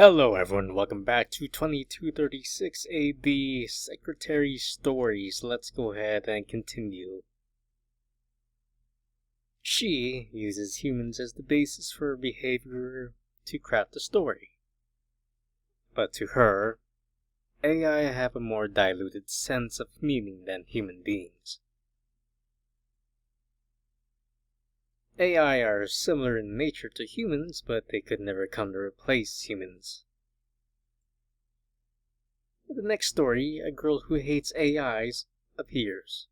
Hello everyone, welcome back to 2236 AD Secretary Stories. Let's go ahead and continue. She uses humans as the basis for her behavior to craft a story. But to her, AI have a more diluted sense of meaning than human beings. AI are similar in nature to humans, but they could never come to replace humans. In the next story, a girl who hates AIs appears.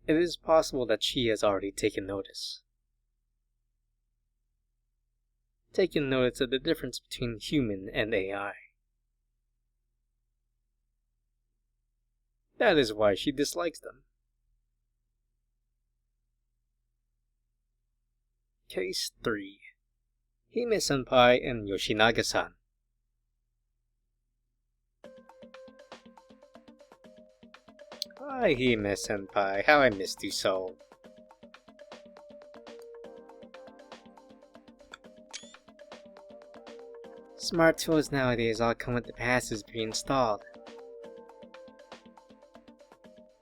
It is possible that she has already taken notice. Taken notice of the difference between human and AI. That is why she dislikes them. Case 3. Hime-Senpai and Yoshinaga-san. Hi Hime-Senpai, how I missed you so. Smart tools nowadays all come with the passes pre-installed.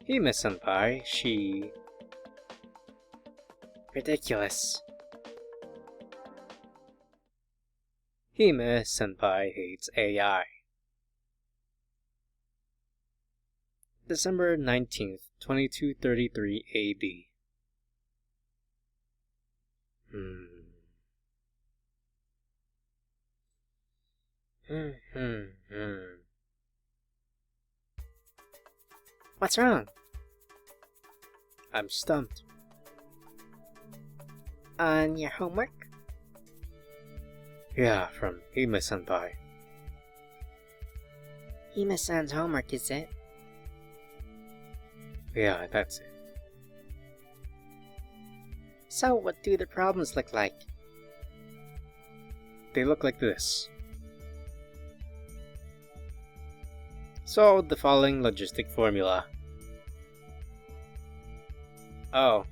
Hime-Senpai, she... Ridiculous. Hime-Senpai hates AI. December 19th, 2233 AD. What's wrong? I'm stumped. On your homework? Yeah, from Hime-Senpai. Hime-san's homework, is it? Yeah, that's it. So, what do the problems look like? They look like this. Solve the following logistic formula. Oh.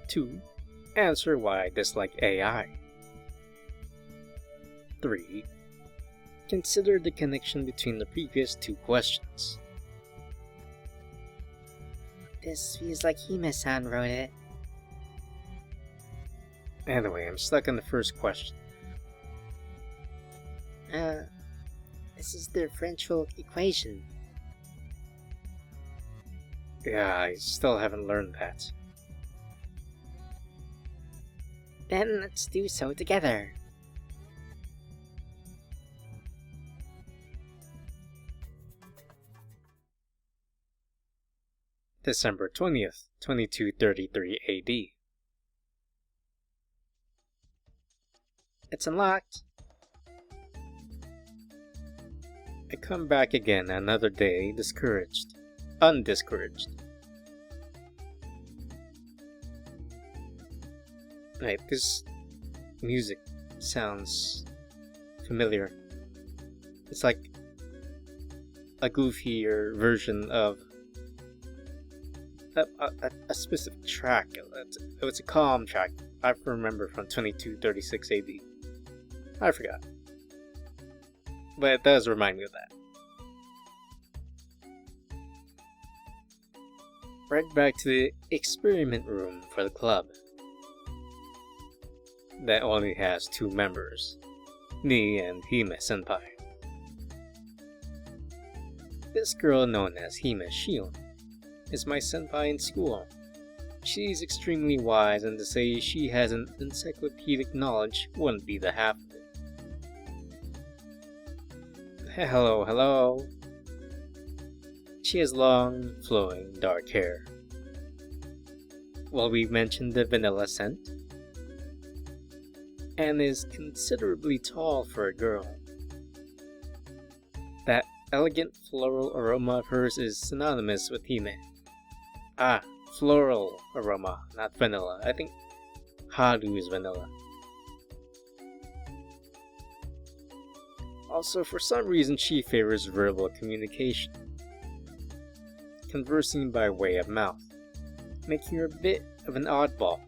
2. Answer why I dislike AI. 3. Consider the connection between the previous two questions. This feels like Hime-san wrote it. Anyway, I'm stuck on the first question. This is the differential equation. Yeah, I still haven't learned that. Then let's do so together. December 20th, 2233 AD. It's unlocked. I come back again another day, undiscouraged. Right, this music sounds familiar. It's like a goofier version of a specific track. It's a calm track. I remember from 2236 AD. I forgot. But it does remind me of that. Right back to the experiment room for the club. That only has 2 members. Me and Hime-Senpai. This girl known as Hime Shion is my senpai in school. She's extremely wise, and to say she has an encyclopedic knowledge wouldn't be the half of it. Hello. She has long, flowing, dark hair. Well, we mentioned the vanilla scent. And is considerably tall for a girl. That elegant floral aroma of hers is synonymous with Hime. Ah, floral aroma, not vanilla. I think Haru is vanilla. Also, for some reason, she favors verbal communication, conversing by way of mouth, making her a bit of an oddball.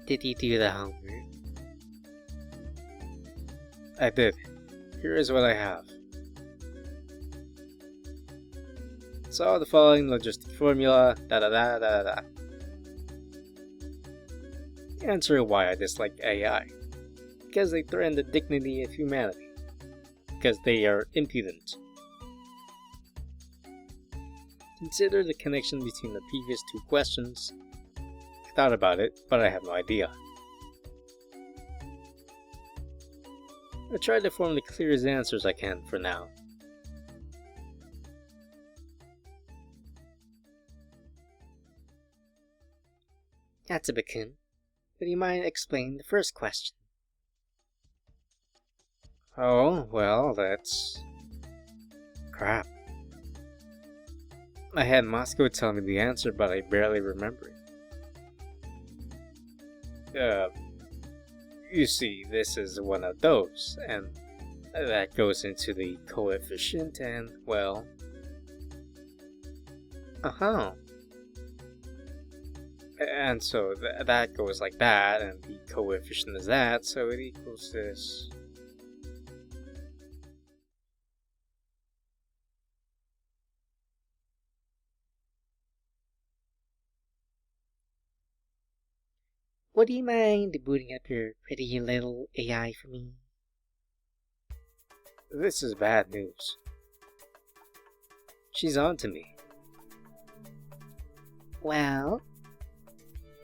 Did you do the homework? I did. Here is what I have. So the following logistic formula, da. Answer why I dislike AI. Because they threaten the dignity of humanity. Because they are impudent. Consider the connection between the previous two questions. I thought about it, but I have no idea. I tried to form the clearest answers I can for now. Yatsuba-kun, would you mind explaining the first question? Oh, well, that's... crap. I had Moscow tell me the answer, but I barely remember it. You see, this is one of those, and that goes into the coefficient, and, well... Uh-huh. And so that goes like that, and the coefficient is that, so it equals this. Would you mind booting up your pretty little AI for me? This is bad news. She's on to me. Well?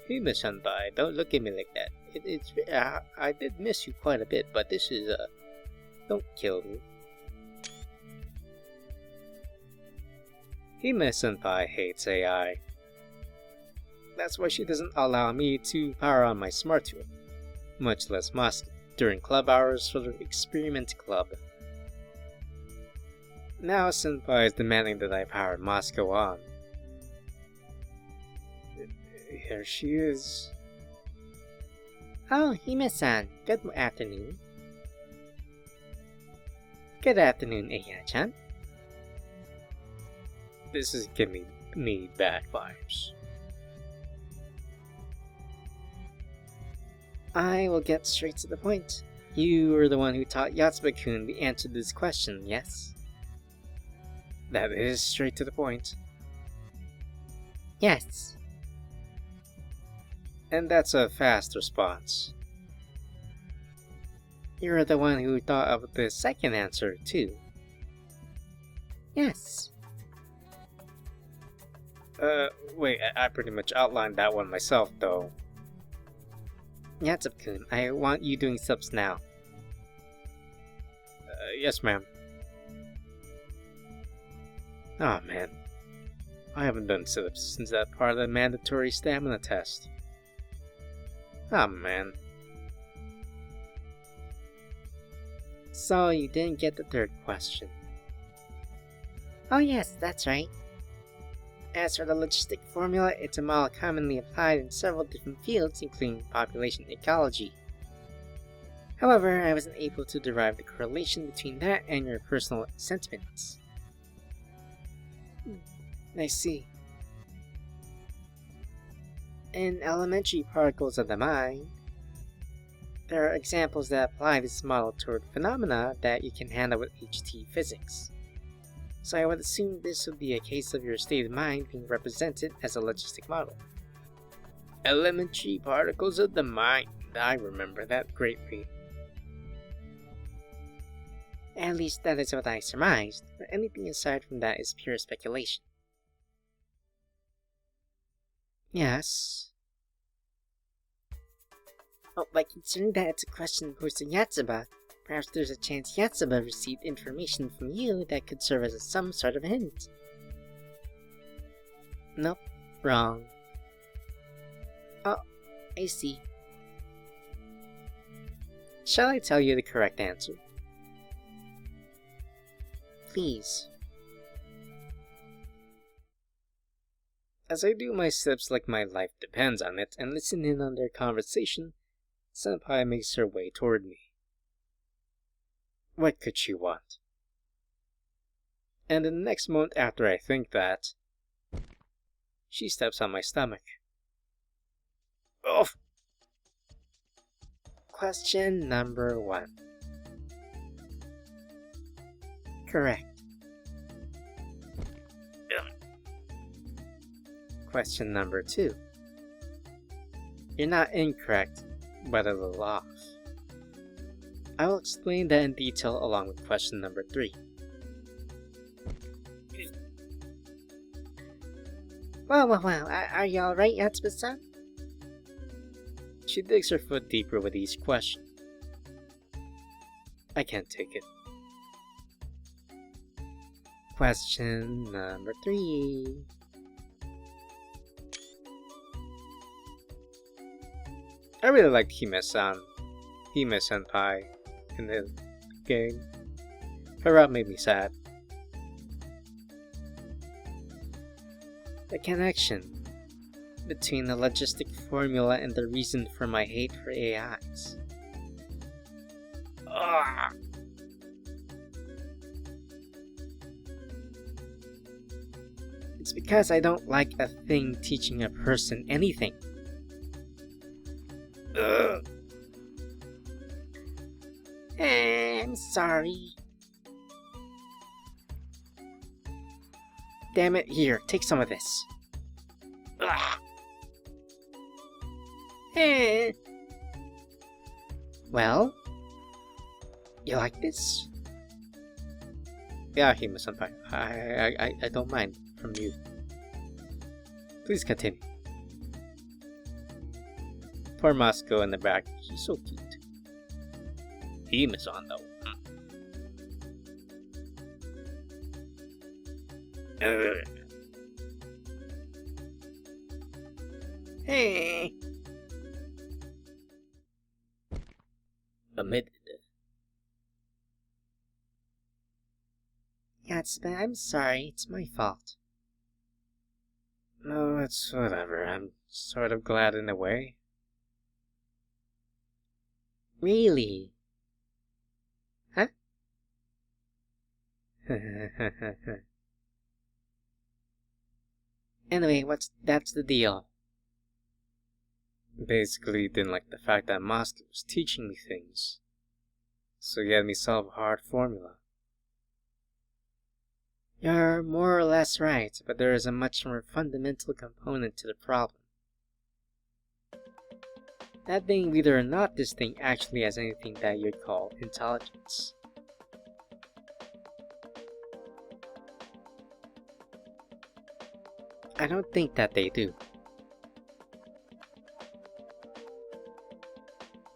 Hime-Senpai, don't look at me like that. I did miss you quite a bit, but this is, don't kill me. Hime-Senpai hates AI. That's why she doesn't allow me to power on my smart tool, much less Moscow, during club hours for the experiment club. Now Senpai is demanding that I power Moscow on. Here she is. Oh, Hime-san, good afternoon. Good afternoon, AI-chan. This is giving me bad vibes. I will get straight to the point. You were the one who taught Yatsuba-kun the answer to this question, yes? That is straight to the point. Yes. And that's a fast response. You're the one who thought of the second answer, too. Yes. Wait, I pretty much outlined that one myself, though. Yatsuba-kun, I want you doing subs now. Yes, ma'am. Aw, man. I haven't done sit-ups since that part of the mandatory stamina test. Aw, man. So, you didn't get the third question. Oh yes, that's right. As for the logistic formula, it's a model commonly applied in several different fields, including population ecology. However, I wasn't able to derive the correlation between that and your personal sentiments. I see. In elementary particles of the mind, there are examples that apply this model toward phenomena that you can handle with HT physics. So I would assume this would be a case of your state of mind being represented as a logistic model. Elementary particles of the mind. I remember that greatly. At least that is what I surmised, but anything aside from that is pure speculation. Yes. Oh, but considering that it's a question posed to Yatsuba, perhaps there's a chance Yatsuba received information from you that could serve as some sort of hint. Nope, wrong. Oh, I see. Shall I tell you the correct answer? Please. As I do my steps like my life depends on it and listen in on their conversation, Senpai makes her way toward me. What could she want? And in the next moment after I think that, she steps on my stomach. Oh! Question number 1. Correct. Question number 2. You're not incorrect, but a little off. I will explain that in detail along with question number 3. Well, are you alright, Yatsuba-san? She digs her foot deeper with each question. I can't take it. Question number 3. I really liked Hime-Senpai in the game. Her route made me sad. The connection between the logistic formula and the reason for my hate for AIs. Ugh. It's because I don't like a thing teaching a person anything. Ugh. I'm sorry. Damn it, here, take some of this. Ugh. Well? You like this? Yeah, Hime-Senpai. I don't mind from you. Please continue. Poor Moscow in the back. She's so cute. Hime-san though. Hey. Omitted. Yatsuba, I'm sorry. It's my fault. No, it's whatever. I'm sort of glad in a way. Really? Huh? Anyway, that's the deal. Basically, didn't like the fact that Moscow was teaching me things. So he had me solve a hard formula. You're more or less right, but there is a much more fundamental component to the problem. That being whether or not this thing actually has anything that you'd call intelligence. I don't think that they do.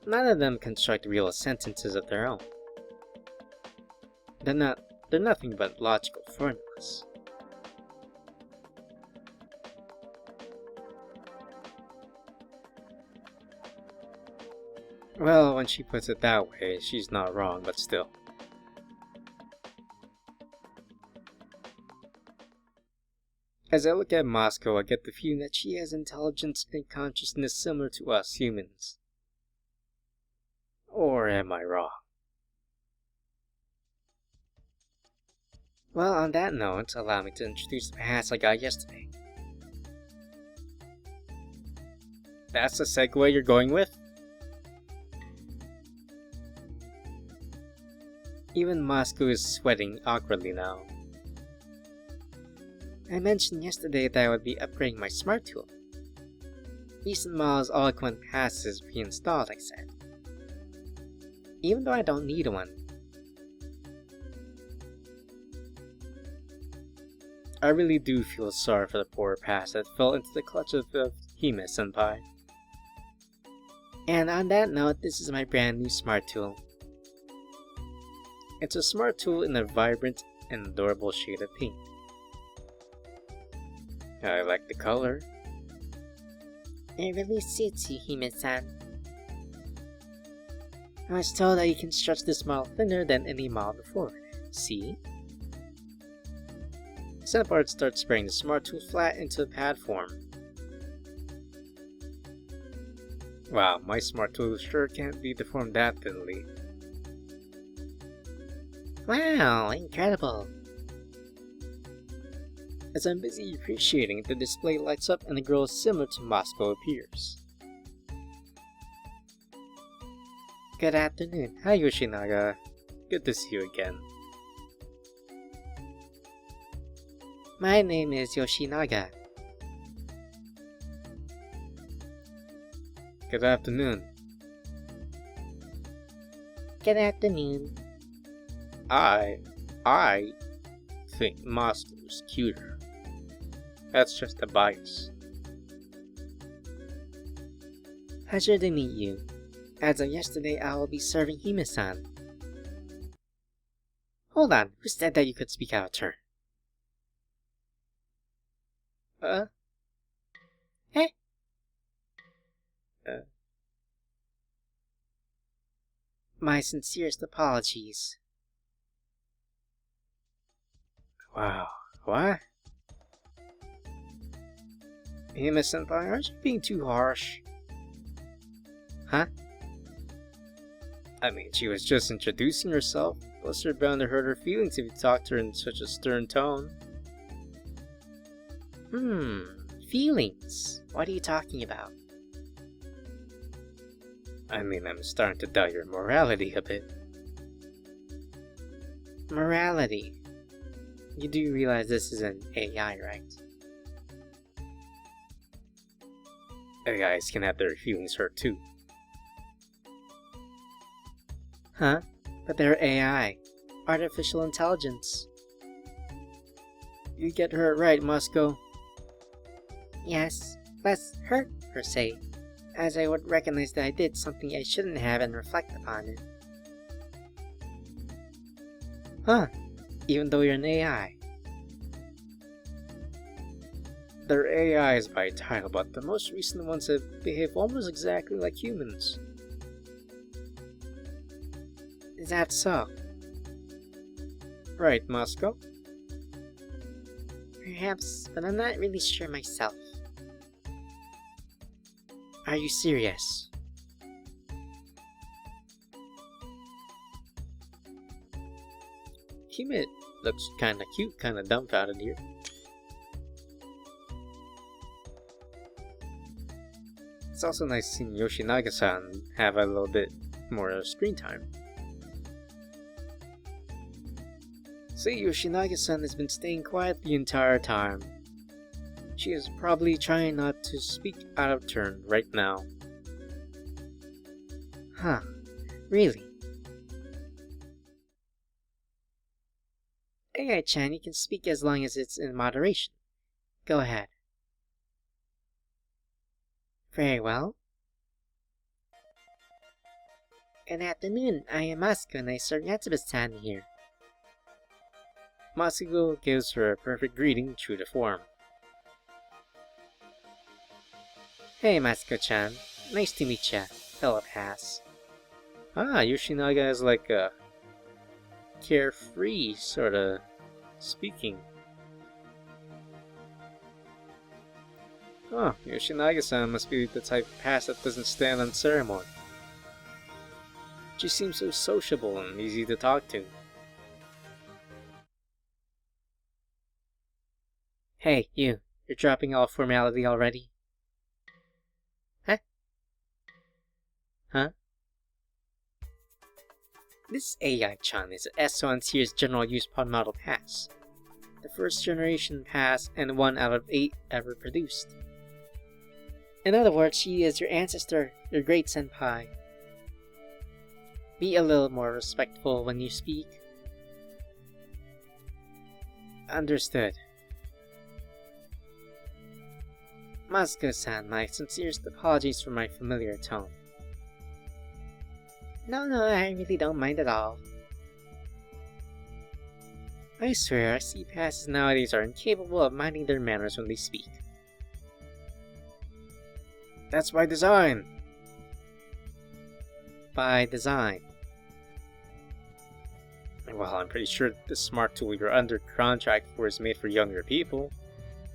None of them construct real sentences of their own. They're nothing but logical formulas. Well, when she puts it that way, she's not wrong, but still. As I look at Moscow, I get the feeling that she has intelligence and consciousness similar to us humans. Or am I wrong? Well, on that note, allow me to introduce the pass I got yesterday. That's the segue you're going with? Even Moscow is sweating awkwardly now. I mentioned yesterday that I would be upgrading my smart tool. Recent models all equipment passes pre-installed, I said. Even though I don't need one. I really do feel sorry for the poor past that fell into the clutches of Hime-Senpai. And on that note, this is my brand new smart tool. It's a smart tool in a vibrant and adorable shade of pink. I like the color. It really suits you, Hime-san. I was told that you can stretch this model thinner than any model before. See? Senpai starts spraying the smart tool flat into the pad form. Wow, my smart tool sure can't be deformed that thinly. Wow, incredible! As I'm busy appreciating, the display lights up and a girl similar to Moscow appears. Good afternoon. Hi, Yoshinaga. Good to see you again. My name is Yoshinaga. Good afternoon. Good afternoon. I think Master's cuter. That's just a bias. Pleasure to meet you. As of yesterday, I will be serving Hime-san. Hold on, who said that you could speak out of turn? Eh? My sincerest apologies. Wow, what? Hime-Senpai, aren't you being too harsh? Huh? I mean, she was just introducing herself, plus you're bound to hurt her feelings if you talk to her in such a stern tone. Feelings? What are you talking about? I mean, I'm starting to doubt your morality a bit. Morality? You do realize this is an AI, right? AIs can have their feelings hurt too. Huh? But they're AI. Artificial intelligence. You get hurt right, Musco. Yes, less hurt, per se, as I would recognize that I did something I shouldn't have and reflect upon it. Huh? Even though you're an AI. They're AIs by title, but the most recent ones have behaved almost exactly like humans. Is that so? Right, Moscow? Perhaps, but I'm not really sure myself. Are you serious? Hime looks kinda cute, kinda dumbfounded here. It's also nice seeing Yoshinaga-san have a little bit more screen time. See, Yoshinaga-san has been staying quiet the entire time. She is probably trying not to speak out of turn right now. Huh, really? AI-chan, you can speak as long as it's in moderation. Go ahead. Very well. Good afternoon, I am Masuko and I serve Yatsuba-san here. Masuko gives her a perfect greeting true to form. Hey Masuko-chan, nice to meet ya, fellow pass. Ah, Yoshinaga is like a carefree sorta speaking. Oh, Yoshinaga-san must be the type of pass that doesn't stand on ceremony. She seems so sociable and easy to talk to. Hey, you're dropping all formality already? Huh? This AI-chan is a S1 series general use pod model pass. The first generation pass and 1 out of 8 ever produced. In other words, she is your ancestor, your great senpai. Be a little more respectful when you speak. Understood. Masuko-san, my sincerest apologies for my familiar tone. No, I really don't mind at all. I swear, C-passes nowadays are incapable of minding their manners when they speak. That's by design! By design. Well, I'm pretty sure the smart tool you're under contract for is made for younger people,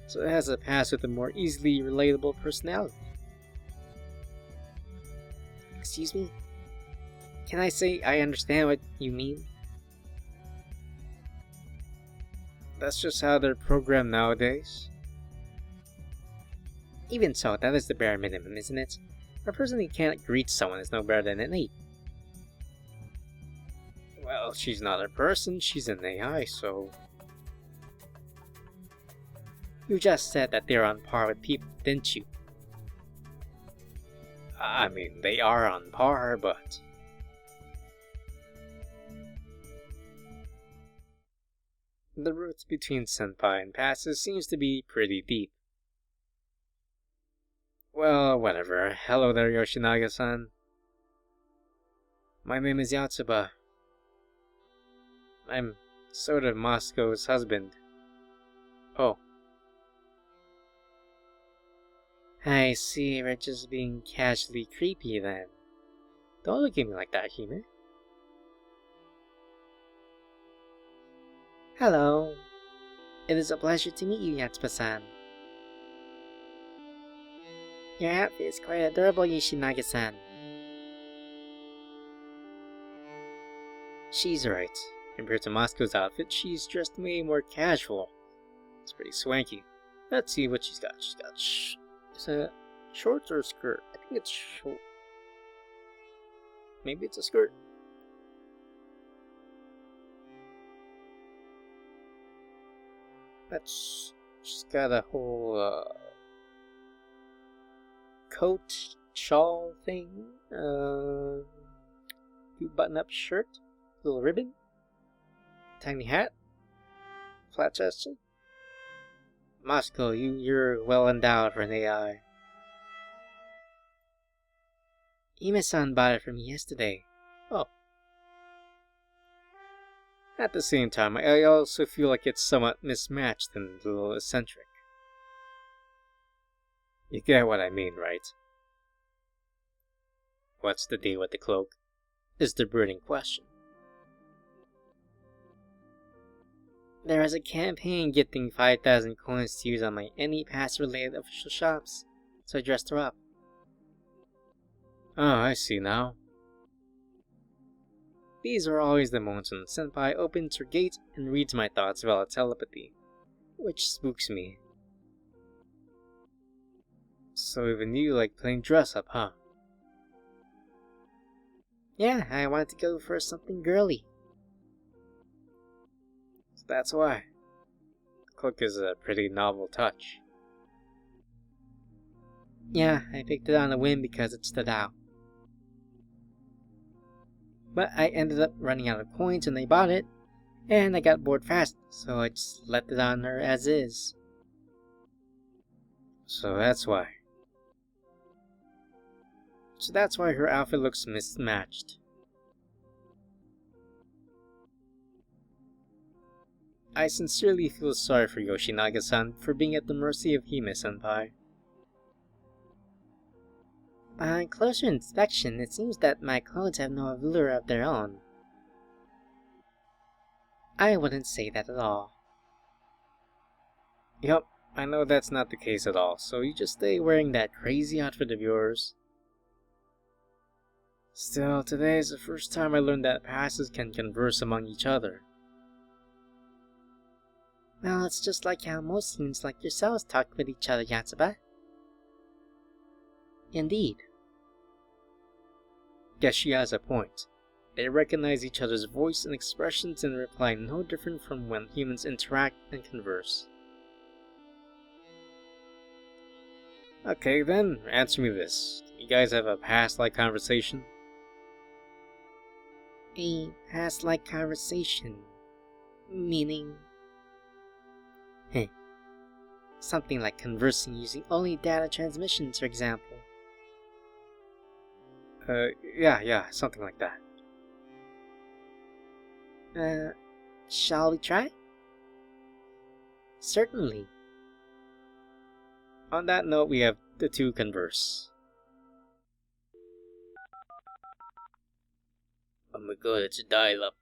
so it has a pass with a more easily relatable personality. Excuse me? Can I say I understand what you mean? That's just how they're programmed nowadays. Even so, that is the bare minimum, isn't it? A person who can't greet someone is no better than an ape. Well, she's not a person, she's an AI, so... You just said that they're on par with people, didn't you? I mean, they are on par, but... The roots between Senpai and passes seems to be pretty deep. Well, whatever. Hello there, Yoshinaga-san. My name is Yatsuba. I'm sort of Moscow's husband. Oh. I see, we're just being casually creepy then. Don't look at me like that, Hime. Hello. It is a pleasure to meet you, Yatsuba-san. Your outfit is quite adorable, Yoshinaga-san. She's right. Compared to Moscow's outfit, she's dressed way more casual. It's pretty swanky. Let's see what she's got. Is it shorts or a skirt? I think it's short. Maybe it's a skirt. She's got a whole coat, shawl thing, button-up shirt, little ribbon, tiny hat, flat chested. Moscow, you're well endowed for an AI. Hime-san bought it from me yesterday. Oh. At the same time, I also feel like it's somewhat mismatched and a little eccentric. You get what I mean, right? What's the deal with the cloak? Is the burning question. There is a campaign gifting 5,000 coins to use on my any pass-related official shops, so I dressed her up. Oh, I see now. These are always the moments when Senpai opens her gate and reads my thoughts via telepathy, which spooks me. So even you like playing dress-up, huh? Yeah, I wanted to go for something girly. So that's why. The cloak is a pretty novel touch. Yeah, I picked it on a whim because it stood out. But I ended up running out of coins when I bought it, and I got bored fast, so I just left it on her as is. So that's why. Her outfit looks mismatched. I sincerely feel sorry for Yoshinaga-san for being at the mercy of Hime-Senpai. On closer inspection, it seems that my clothes have no allure of their own. I wouldn't say that at all. Yup, I know that's not the case at all, so you just stay wearing that crazy outfit of yours. Still, today is the first time I learned that passes can converse among each other. Well, it's just like how most humans like yourselves talk with each other, Yatsuba. Indeed. Guess she has a point. They recognize each other's voice and expressions and reply no different from when humans interact and converse. Okay then, answer me this. You guys have a past-like conversation? A past-like conversation? Meaning? Something like conversing using only data transmissions, for example. Yeah, something like that. Shall we try? Certainly. On that note, we have the two converse. Oh my god, it's a dial-up.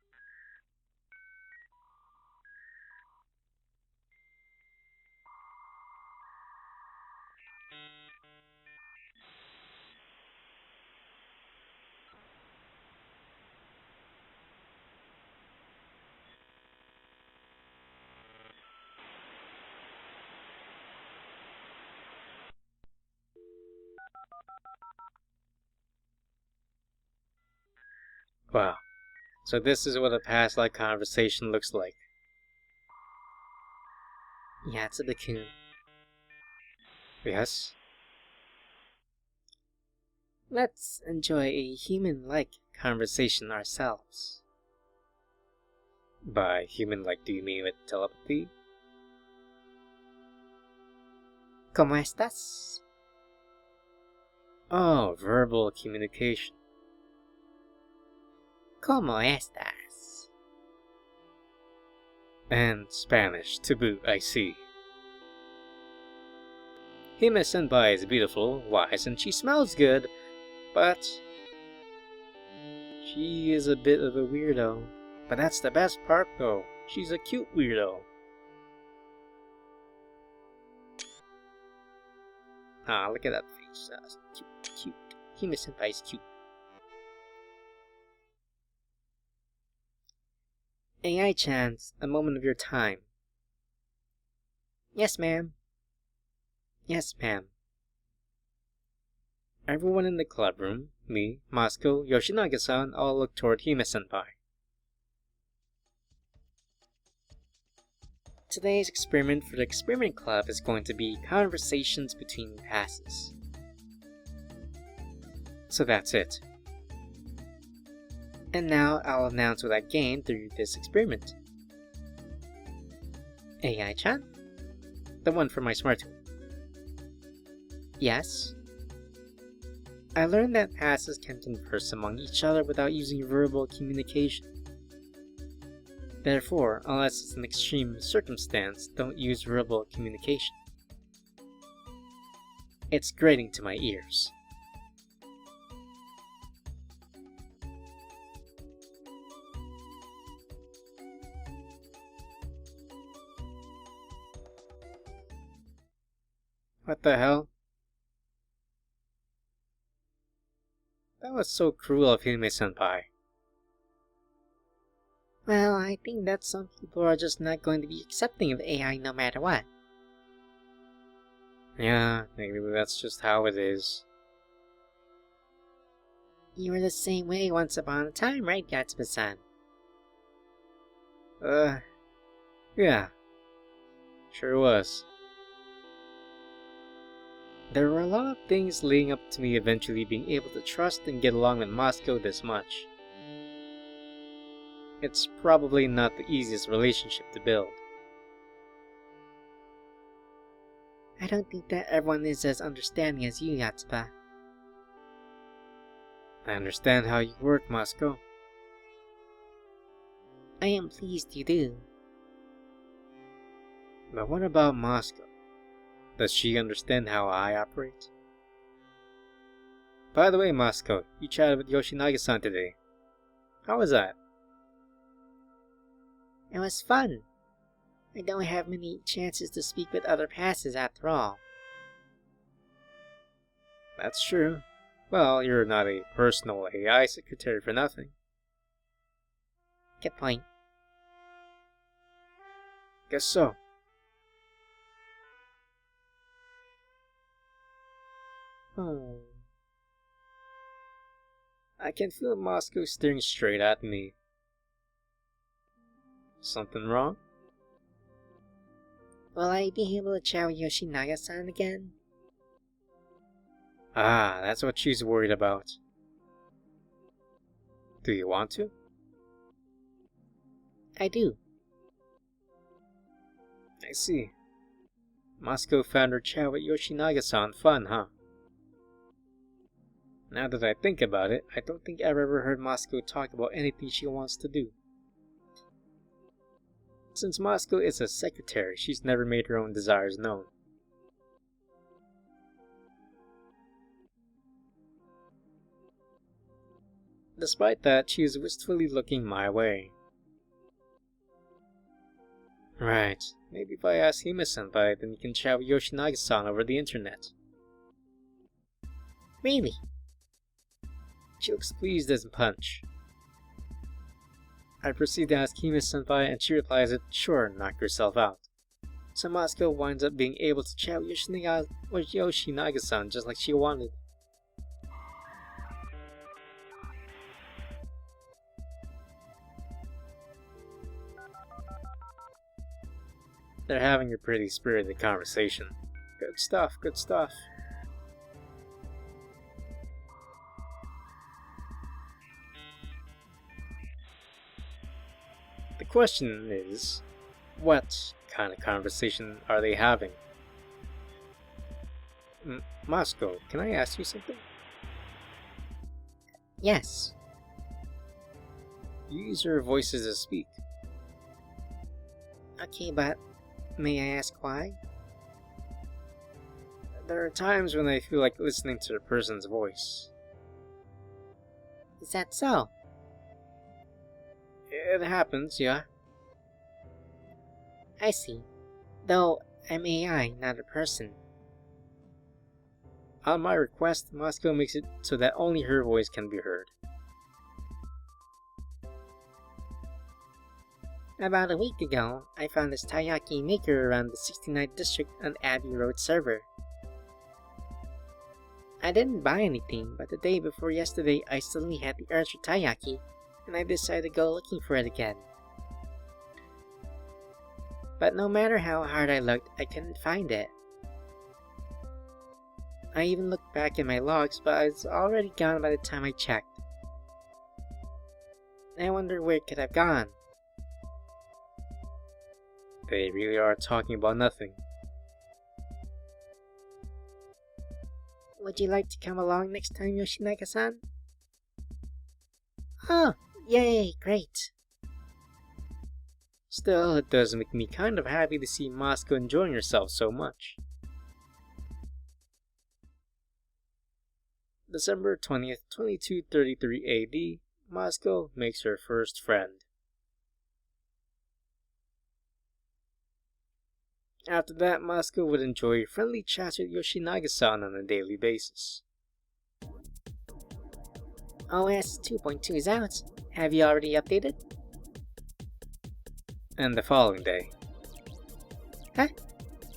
Wow, So this is what a past-like conversation looks like. Yatsuba-kun. Yes? Let's enjoy a human-like conversation ourselves. By human-like, do you mean with telepathy? ¿Cómo estás? Oh, verbal communication. ¿Cómo estás? And Spanish, to boot, I see. Hime-Senpai is beautiful, wise, and she smells good, but she is a bit of a weirdo. But that's the best part, though. She's a cute weirdo. Ah, look at that face. Cute. Hime-Senpai is cute. AI-chan, a moment of your time. Yes, ma'am. Yes, ma'am. Everyone in the club room, me, Moscow, Yoshinaga-san, all look toward Hime-Senpai. Today's experiment for the Experiment Club is going to be conversations between passes. So that's it. And now I'll announce what I gained through this experiment. AI-chan? The one for my smart tool. Yes? I learned that passes can converse among each other without using verbal communication. Therefore, unless it's an extreme circumstance, don't use verbal communication. It's grating to my ears. What the hell? That was so cruel of Hime-Senpai. Well, I think that some people are just not going to be accepting of AI no matter what. Yeah, maybe that's just how it is. You were the same way once upon a time, right, Yatsuba-san? Yeah. Sure was. There were a lot of things leading up to me eventually being able to trust and get along with Moscow this much. It's probably not the easiest relationship to build. I don't think that everyone is as understanding as you, Yatsuba. I understand how you work, Moscow. I am pleased you do. But what about Moscow? Does she understand how I operate? By the way, Moscow, you chatted with Yoshinaga-san today. How was that? It was fun. I don't have many chances to speak with other passes after all. That's true. Well, you're not a personal AI secretary for nothing. Good point. Guess so. Oh. I can feel Moscow staring straight at me. Something wrong? Will I be able to chat with Yoshinaga-san again? Ah, that's what she's worried about. Do you want to? I do. I see. Moscow found her chat with Yoshinaga-san fun, huh? Now that I think about it, I don't think I've ever heard Moscow talk about anything she wants to do. Since Moscow is a secretary, she's never made her own desires known. Despite that, she is wistfully looking my way. Right, maybe if I ask Hime-Senpai, then you can chat with Yoshinaga-san over the internet. Really? She looks pleased as punch. I proceed to ask Hime-Senpai and she replies that, sure, knock yourself out. So Moscow winds up being able to chat with Yoshinaga-san just like she wanted. They're having a pretty spirited conversation. Good stuff, good stuff. The question is, what kind of conversation are they having? Moscow, can I ask you something? Yes. You use your voices to speak. Okay, but may I ask why? There are times when I feel like listening to a person's voice. Is that so? It happens, yeah. I see. Though I'm AI, not a person. On my request, Moscow makes it so that only her voice can be heard. About a week ago, I found this taiyaki maker around the 69th district on Abbey Road server. I didn't buy anything, but the day before yesterday I suddenly had the urge for taiyaki, and I decided to go looking for it again. But no matter how hard I looked, I couldn't find it. I even looked back in my logs, but it's already gone by the time I checked. I wonder where it could have gone. They really are talking about nothing. Would you like to come along next time, Yoshinaga-san? Oh, yay, great. Still, it does make me kind of happy to see Moscow enjoying herself so much. December 20th, 2233 AD, Moscow makes her first friend. After that, Moscow would enjoy friendly chats with Yoshinaga-san on a daily basis. OS 2.2 is out. Have you already updated? And the following day. Huh?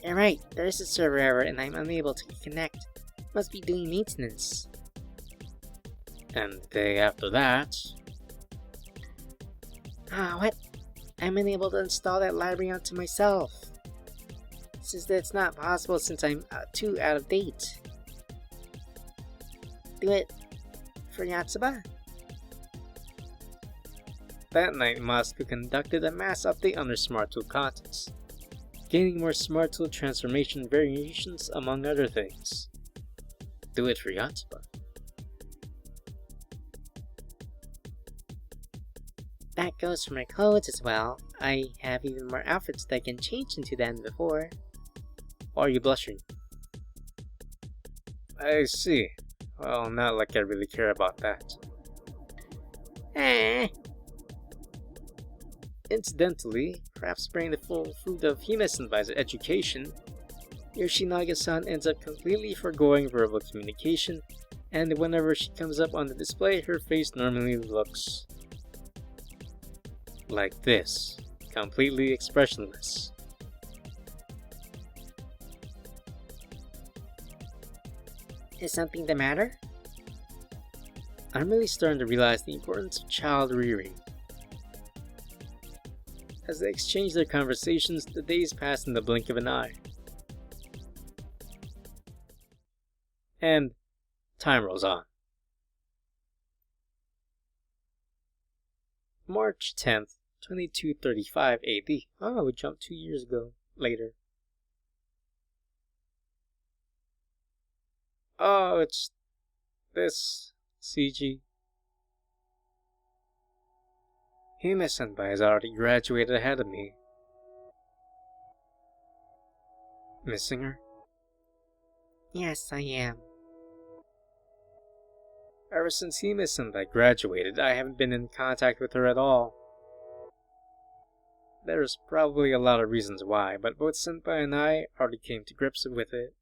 You're right, there is a server error and I'm unable to connect. Must be doing maintenance. And the day after that. What? I'm unable to install that library onto myself. Since that's not possible since I'm too out of date. Do it for Yatsuba. That night, Moscow conducted a mass update on her Smart Tool contents, gaining more Smart Tool transformation variations among other things. Do it for Yatsuba. That goes for my clothes as well. I have even more outfits that I can change into than before. Why are you blushing? I see. Well, not like I really care about that. Incidentally, perhaps bearing the full fruit of Hime-Senpai's education, Yoshinaga-san ends up completely foregoing verbal communication, and whenever she comes up on the display, her face normally looks like this, completely expressionless. Is something the matter? I'm really starting to realize the importance of child rearing. As they exchange their conversations, the days pass in the blink of an eye. And time rolls on. March 10th, 2235 AD. Oh, we jumped 2 years ago. Later. Oh, it's this CG. Hime-Senpai has already graduated ahead of me. Missing her? Yes, I am. Ever since Hime-Senpai graduated, I haven't been in contact with her at all. There's probably a lot of reasons why, but both Senpai and I already came to grips with it.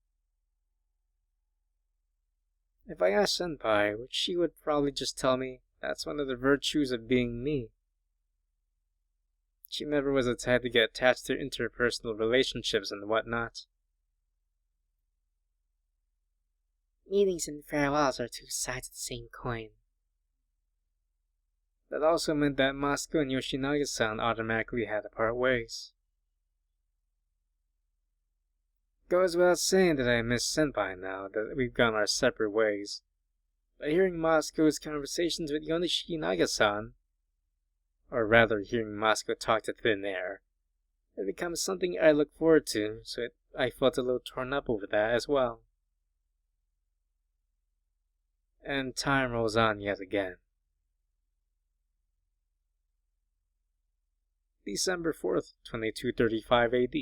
If I asked Senpai, she would probably just tell me that's one of the virtues of being me. She never was the type to get attached to interpersonal relationships and whatnot. Meetings and farewells are two sides of the same coin. That also meant that Moscow and Yoshinaga-san automatically had to part ways. Goes without saying that I miss Senpai now that we've gone our separate ways. But hearing Mosco's conversations with Yonishinaga-san, or rather hearing Moscow talk to thin air, it becomes something I look forward to, so I felt a little torn up over that as well. And time rolls on yet again. December 4th, 2235 AD.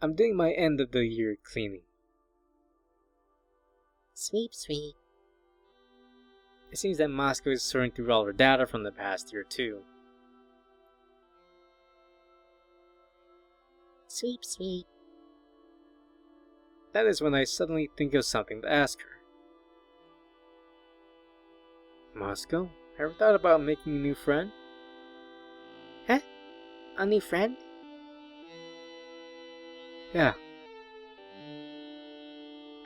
I'm doing my end of the year cleaning. Sweep, sweep. It seems that Moscow is sorting through all her data from the past year too. Sweep, sweep. That is when I suddenly think of something to ask her. Moscow, ever thought about making a new friend? Huh? A new friend? Yeah.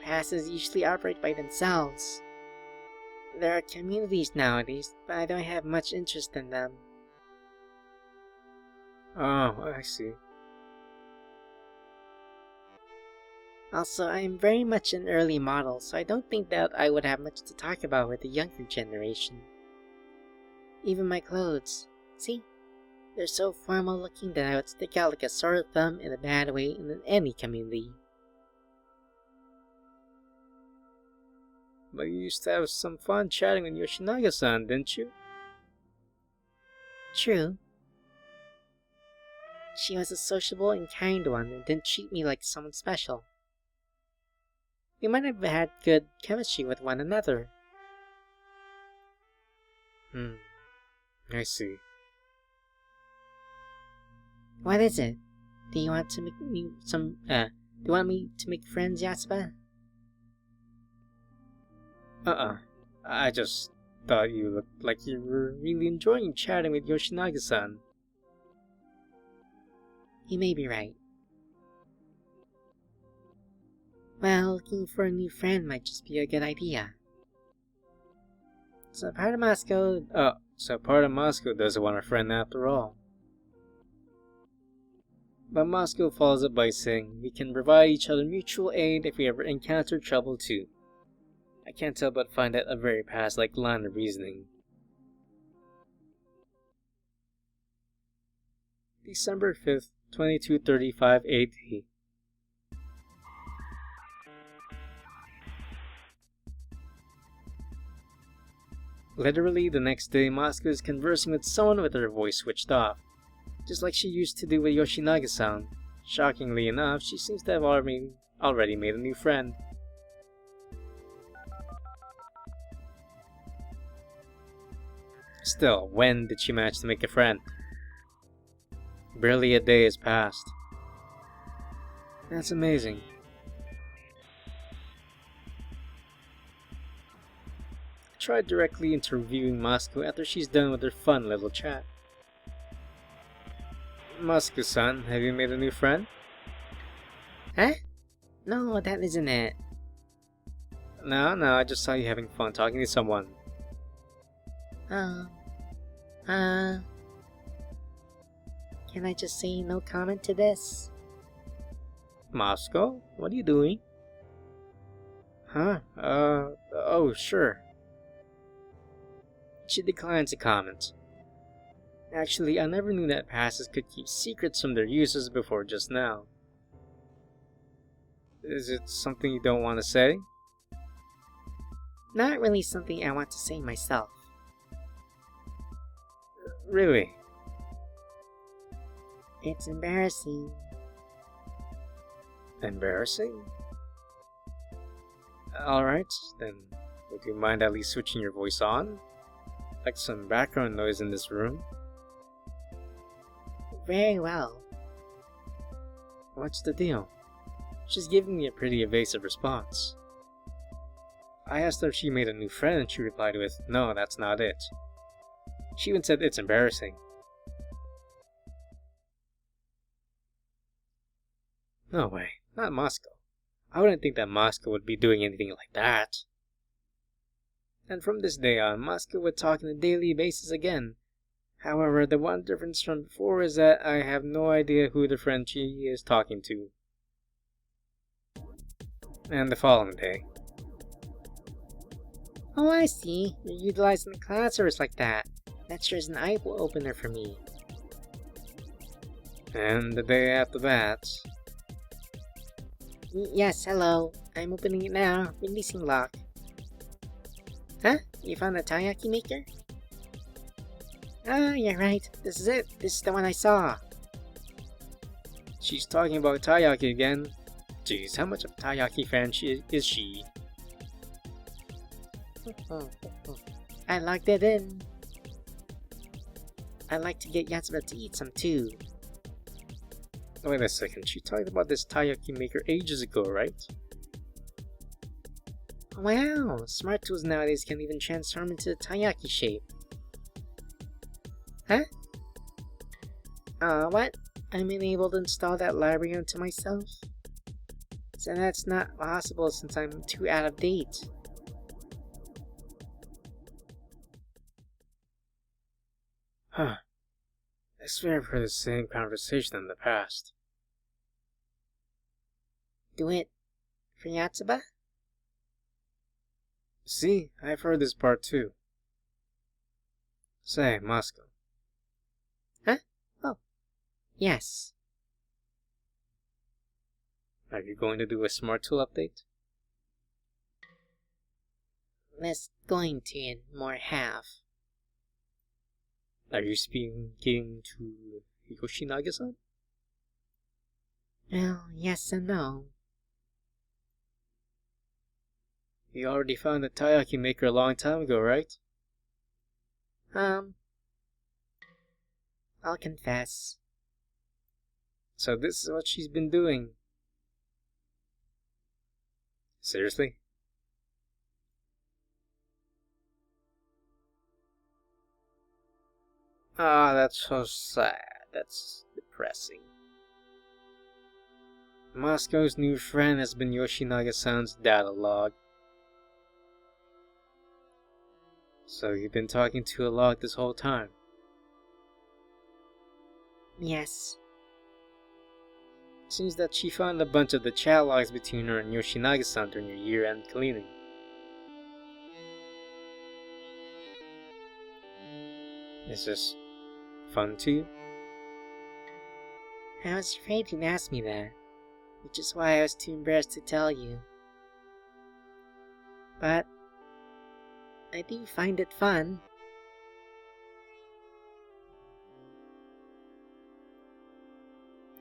Passes usually operate by themselves. There are communities nowadays, but I don't have much interest in them. Oh, I see. Also, I am very much an early model, so I don't think that I would have much to talk about with the younger generation. Even my clothes. See? They're so formal looking that I would stick out like a sore thumb in a bad way in any community. But you used to have some fun chatting with Yoshinaga-san, didn't you? True. She was a sociable and kind one and didn't treat me like someone special. We might have had good chemistry with one another. I see. What is it? Do you want to make me do you want me to make friends, Yasuba? I just thought you looked like you were really enjoying chatting with Yoshinaga-san. You may be right. Well, looking for a new friend might just be a good idea. So part of Moscow doesn't want a friend after all. But Moscow follows up by saying we can provide each other mutual aid if we ever encounter trouble too. I can't help but find that a very past-like line of reasoning. December 5th, 2235 AD. Literally the next day, Moscow is conversing with someone with her voice switched off, just like she used to do with Yoshinaga-san. Shockingly enough, she seems to have already made a new friend. Still, when did she manage to make a friend? Barely a day has passed. That's amazing. I tried directly interviewing Moscow after she's done with her fun little chat. Moscow-san, have you made a new friend? Huh? No, that isn't it. No, I just saw you having fun talking to someone. Can I just say no comment to this? Moscow, what are you doing? Oh, sure. She declines to comment. Actually, I never knew that passes could keep secrets from their users before just now. Is it something you don't want to say? Not really something I want to say myself. Really? It's embarrassing. Embarrassing? Alright, then would you mind at least switching your voice on? Like some background noise in this room. Very well. What's the deal? She's giving me a pretty evasive response. I asked her if she made a new friend and she replied with, no, that's not it. She even said it's embarrassing. No way, not Moscow. I wouldn't think that Moscow would be doing anything like that. And from this day on, Moscow would talk on a daily basis again, However, the one difference from before is that I have no idea who the friend she is talking to. And the following day. Oh, I see. You're utilizing the cloud service like that. That sure is an eye-opener for me. And the day after that. Yes, hello. I'm opening it now. Releasing lock. Huh? You found the taiyaki maker? Ah, you're right. This is it. This is the one I saw. She's talking about taiyaki again. Jeez, how much of a taiyaki fan is she? I logged it in. I'd like to get Yatsuba to eat some too. Wait a second, she talked about this taiyaki maker ages ago, right? Wow, smart tools nowadays can even transform into the taiyaki shape. Huh? What? I'm unable to install that library onto myself? So that's not possible since I'm too out of date. Huh. I swear I've heard the same conversation in the past. Do it for Yatsuba? See, I've heard this part too. Say, Moscow. Huh? Oh. Yes. Are you going to do a smart tool update? Less going to and more have. Are you speaking to Yoshinaga-san? Well, yes and no. You already found the taiyaki maker a long time ago, right? I'll confess. So this is what she's been doing. Seriously? Ah, that's so sad. That's depressing. Moscow's new friend has been Yoshinaga-san's data log. So you've been talking to a log this whole time? Yes. Seems that she found a bunch of the chat logs between her and Yoshinaga-san during your year-end cleaning. Is this fun to you? I was afraid you'd ask me that, which is why I was too embarrassed to tell you. But I do find it fun.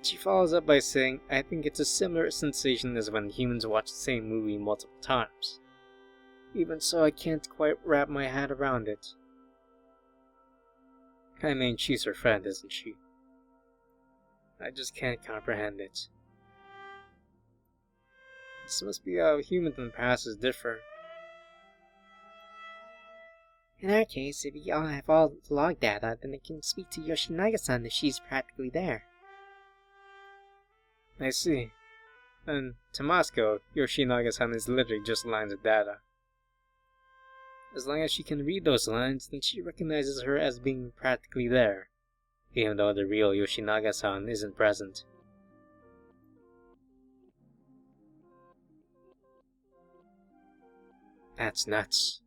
She follows up by saying, I think it's a similar sensation as when humans watch the same movie multiple times. Even so, I can't quite wrap my head around it. I mean, she's her friend, isn't she? I just can't comprehend it. This must be how humans in the past is differ. In our case, if we all have all the log data, then I can speak to Yoshinaga-san if she's practically there. I see. And to Moscow, Yoshinaga-san is literally just lines of data. As long as she can read those lines, then she recognizes her as being practically there, even though the real Yoshinaga-san isn't present. That's nuts.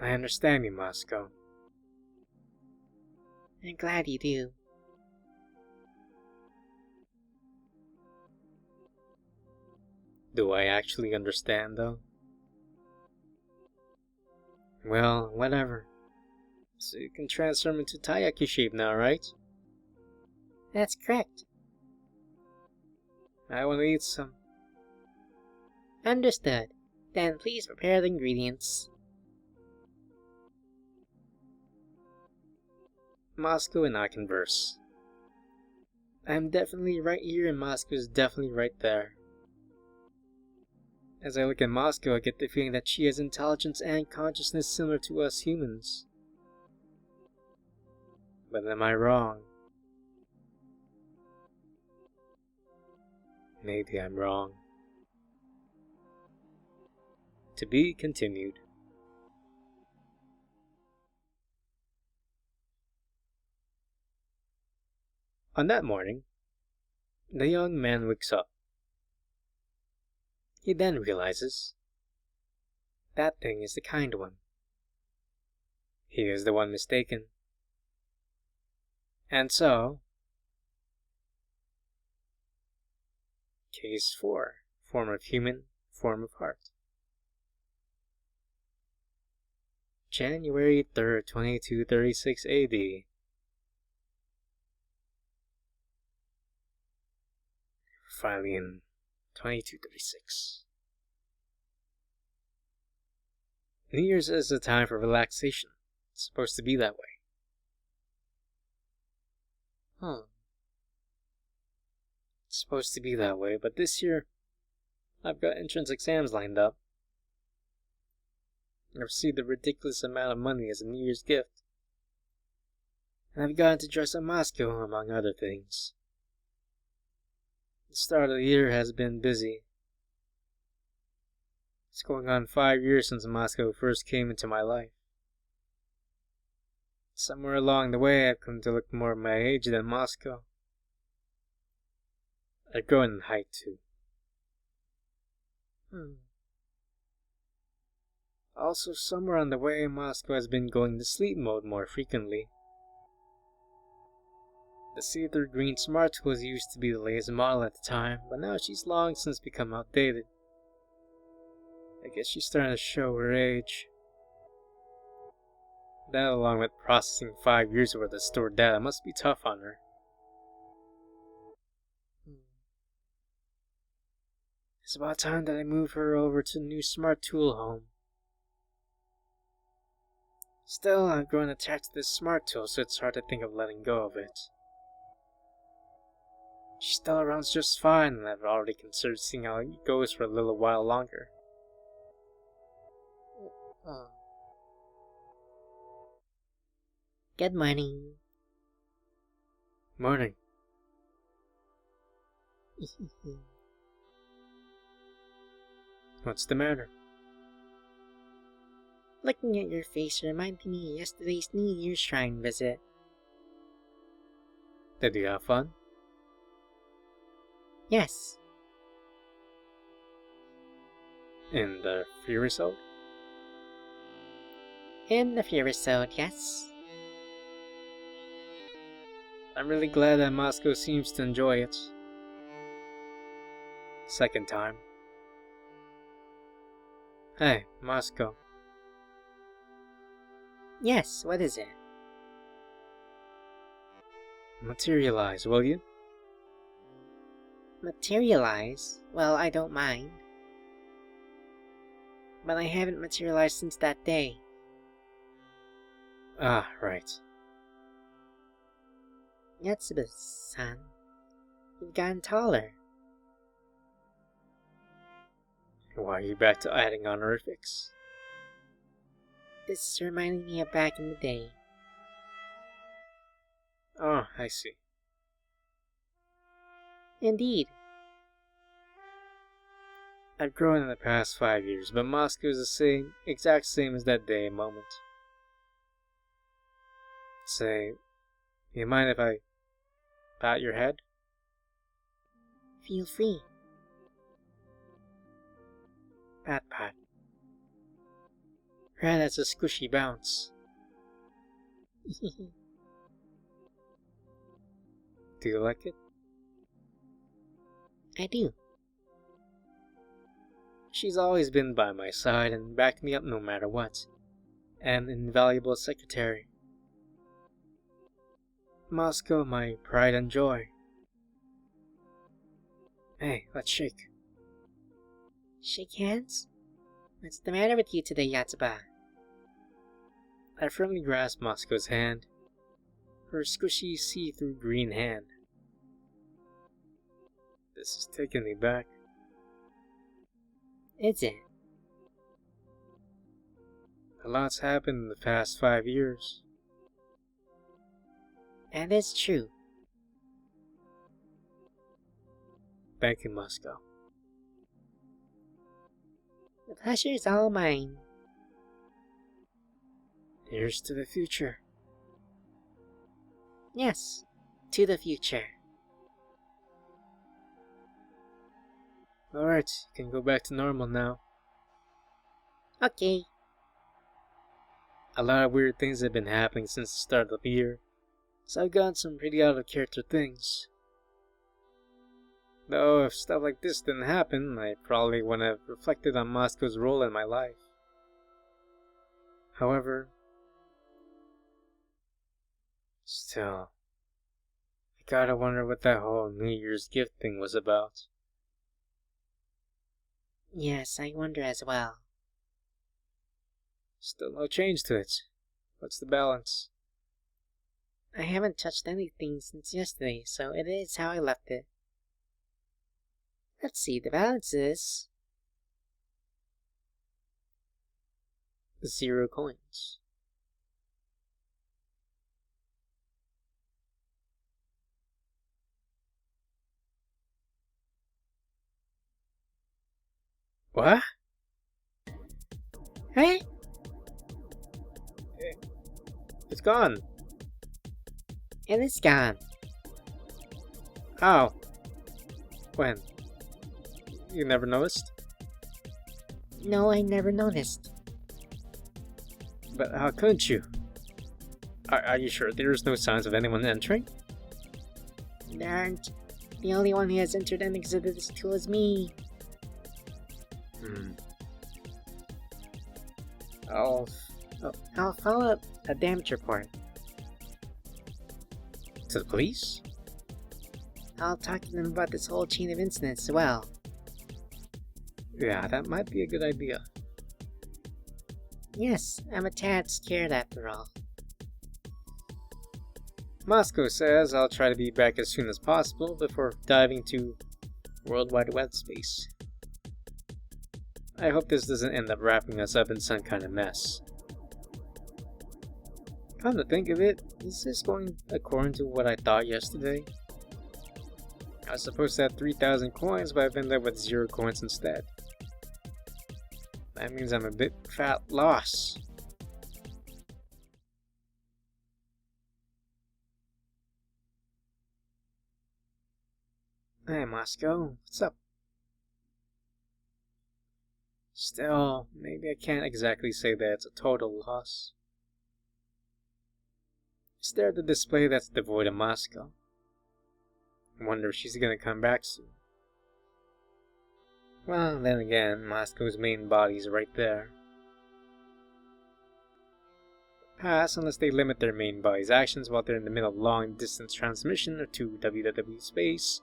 I understand you, Moscow. I'm glad you do. Do I actually understand, though? Well, whatever. So you can transform into taiyaki shape now, right? That's correct. I want to eat some. Understood. Then please prepare the ingredients. Moscow and I converse. I'm definitely right here and Moscow is definitely right there. As I look at Moscow, I get the feeling that she has intelligence and consciousness similar to us humans. But am I wrong? Maybe I'm wrong. To be continued. On that morning, the young man wakes up. He then realizes that thing is the kind one. He is the one mistaken. And so, Case 4, form of human, form of heart. January 3rd, 2236 AD. Finally in 2236. New Year's is a time for relaxation. It's supposed to be that way. It's supposed to be that way, but this year, I've got entrance exams lined up. I've received a ridiculous amount of money as a New Year's gift. And I've gotten to dress up Moscow, among other things. The start of the year has been busy. It's going on 5 years since Moscow first came into my life. Somewhere along the way, I've come to look more my age than Moscow. I've grown in height, too. Also, somewhere on the way, Moscow has been going to sleep mode more frequently. The see-through green smart tools used to be the latest model at the time, but now she's long since become outdated. I guess she's starting to show her age. That, along with processing 5 years worth of stored data, must be tough on her. It's about time that I move her over to the new smart tool home. Still, I've grown attached to this smart tool, so it's hard to think of letting go of it. She still runs just fine, and I've already considered seeing how it goes for a little while longer. Good morning. Morning. What's the matter? Looking at your face reminded me of yesterday's New Year's shrine visit. Did you have fun? Yes. In the Fury Zone? In the Fury Zone, yes. I'm really glad that Moscow seems to enjoy it. Second time. Hey, Moscow. Yes, what is it? Materialize, will you? Materialize? Well, I don't mind. But I haven't materialized since that day. Ah, right. Yatsuba-san, you've gotten taller. Why are you back to adding honorifics? This is reminding me of back in the day. Oh, I see. Indeed. I've grown in the past 5 years, but Moscow is the exact same as that day and moment. Say, you mind if I pat your head? Feel free. Pat, pat. Her head has a squishy bounce. Do you like it? I do. She's always been by my side and backed me up no matter what. An invaluable secretary. Moscow, my pride and joy. Hey, let's shake. Shake hands? What's the matter with you today, Yatsuba? I firmly grasped Moscow's hand, her squishy see-through green hand. This is taking me back. Is it? A lot's happened in the past 5 years. That is true. Thank you, Moscow. The pleasure is all mine. Here's to the future. Yes. to the future. Alright, you can go back to normal now. Okay. A lot of weird things have been happening since the start of the year, so I've gotten some pretty out of character things. Though if stuff like this didn't happen, I probably wouldn't have reflected on Moscow's role in my life. However, still, I gotta wonder what that whole New Year's gift thing was about. Yes, I wonder as well. Still no change to it. What's the balance? I haven't touched anything since yesterday, so it is how I left it. Let's see, the balance is 0 coins. What? Hey? It's gone. It is gone. How? When? You never noticed? No, I never noticed. But how couldn't you? Are you sure there's no signs of anyone entering? There aren't. The only one who has entered and exited this tool is me. I'll follow up a damage report. To the police? I'll talk to them about this whole chain of incidents as well. Yeah, that might be a good idea. Yes, I'm a tad scared after all. Moscow says I'll try to be back as soon as possible before diving to World Wide Web space. I hope this doesn't end up wrapping us up in some kind of mess. Come to think of it, is this going according to what I thought yesterday? I was supposed to have 3,000 coins, but I've ended up with 0 coins instead. That means I'm a bit fat loss. Hey Moscow, what's up? Still, maybe I can't exactly say that it's a total loss. Stare at the display that's devoid of Moscow. I wonder if she's gonna come back soon. Well, then again, Moscow's main body's right there. Pass unless they limit their main body's actions while they're in the middle of long-distance transmission or to www space.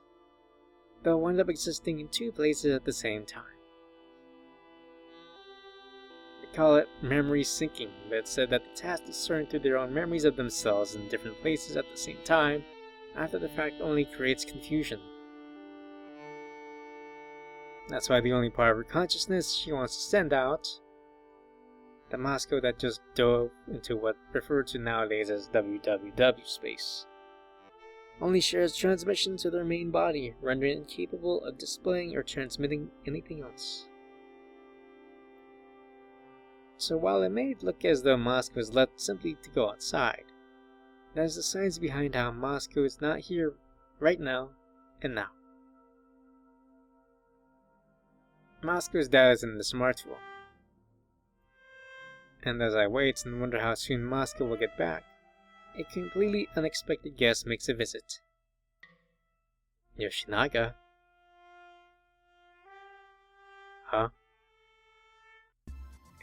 They'll wind up existing in 2 places at the same time. They call it memory syncing, but it said that the task to discern through their own memories of themselves in different places at the same time, after the fact, only creates confusion. That's why the only part of her consciousness she wants to send out, the Moscow that just dove into what referred to nowadays as www space, only shares transmission to their main body, rendering it incapable of displaying or transmitting anything else. So while it may look as though Moscow is left simply to go outside, there's the science behind how Moscow is not here right now and now. Moscow's data is in the smartphone. And as I wait and wonder how soon Moscow will get back, a completely unexpected guest makes a visit. Yoshinaga. Huh?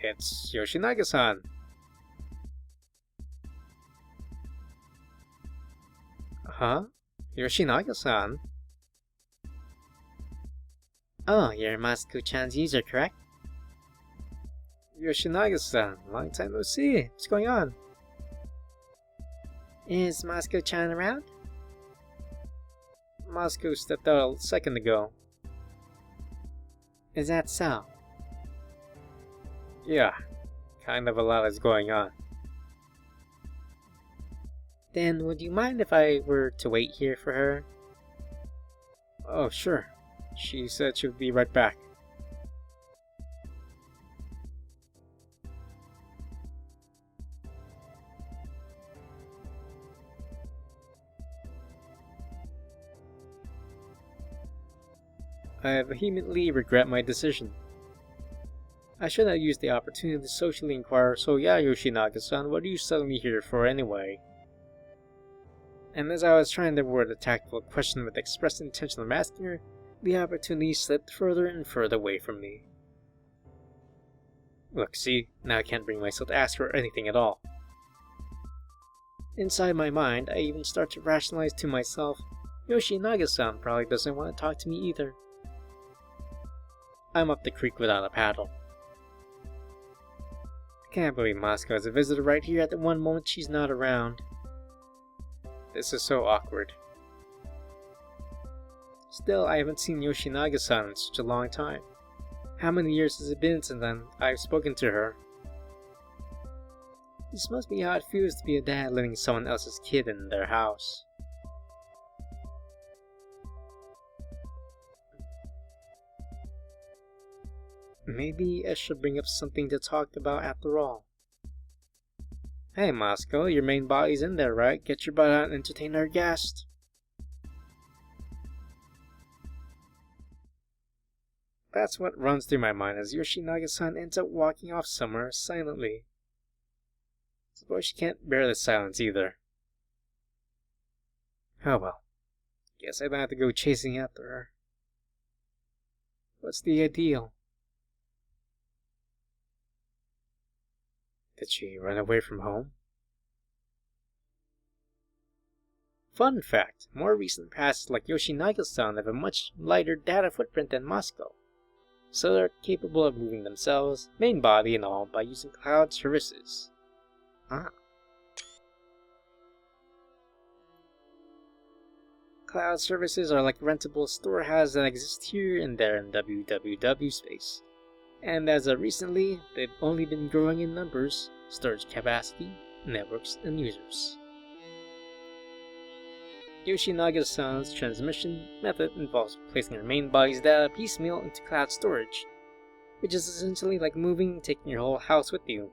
It's Yoshinaga-san. Huh? Yoshinaga-san? Oh, you're Moscow-chan's user, correct? Yoshinaga-san, long time no see. What's going on? Is Moscow-chan around? Moscow stepped out a second ago. Is that so? Yeah, kind of a lot is going on. Then would you mind if I were to wait here for her? Oh, sure. She said she would be right back. I vehemently regret my decision. I should have used the opportunity to socially inquire, "So yeah, Yoshinaga-san, what are you suddenly here for anyway?" And as I was trying to word a tactful question with the express intention of asking her, the opportunity slipped further and further away from me. Look, see, now I can't bring myself to ask her anything at all. Inside my mind, I even start to rationalize to myself, Yoshinaga-san probably doesn't want to talk to me either. I'm up the creek without a paddle. I can't believe Moscow has a visitor right here at the one moment she's not around. This is so awkward. Still, I haven't seen Yoshinaga-san in such a long time. How many years has it been since then I've spoken to her? This must be how it feels to be a dad letting someone else's kid in their house. Maybe I should bring up something to talk about after all. Hey Moscow, your main body's in there, right? Get your butt out and entertain our guest. That's what runs through my mind as Yoshinaga-san ends up walking off somewhere silently. Suppose she can't bear the silence either. Oh well. Guess I don't have to go chasing after her. What's the ideal? Did she run away from home? Fun fact, more recent passes like Yoshinaga-san have a much lighter data footprint than Moscow, so they're capable of moving themselves, main body and all, by using cloud services. Cloud services are like rentable storehouses that exist here and there in www space. And as of recently, they've only been growing in numbers, storage capacity, networks, and users. Yoshinaga-san's transmission method involves placing your main body's data piecemeal into cloud storage, which is essentially like moving and taking your whole house with you.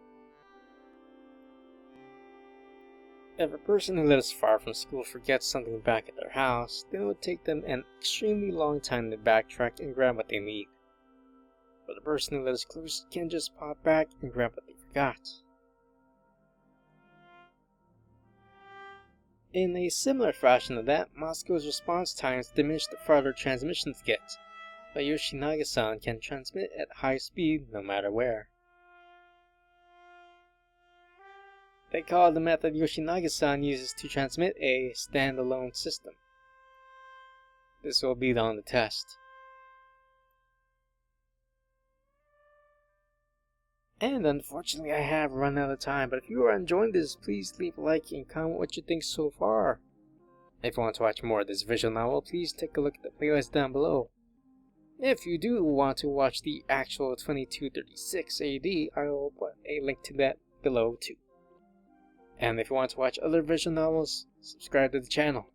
If a person who lives far from school forgets something back at their house, then it would take them an extremely long time to backtrack and grab what they need. But the person who lives close can just pop back and grab what they forgot. In a similar fashion to that, Moscow's response times diminish the farther transmissions get, but Yoshinaga-san can transmit at high speed no matter where. They call the method Yoshinaga-san uses to transmit a standalone system. This will be on the test. And unfortunately I have run out of time, but if you are enjoying this, please leave a like and comment what you think so far. If you want to watch more of this visual novel, please take a look at the playlist down below. If you do want to watch the actual 2236 AD, I will put a link to that below too. And if you want to watch other visual novels, subscribe to the channel.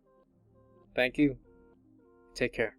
Thank you. Take care.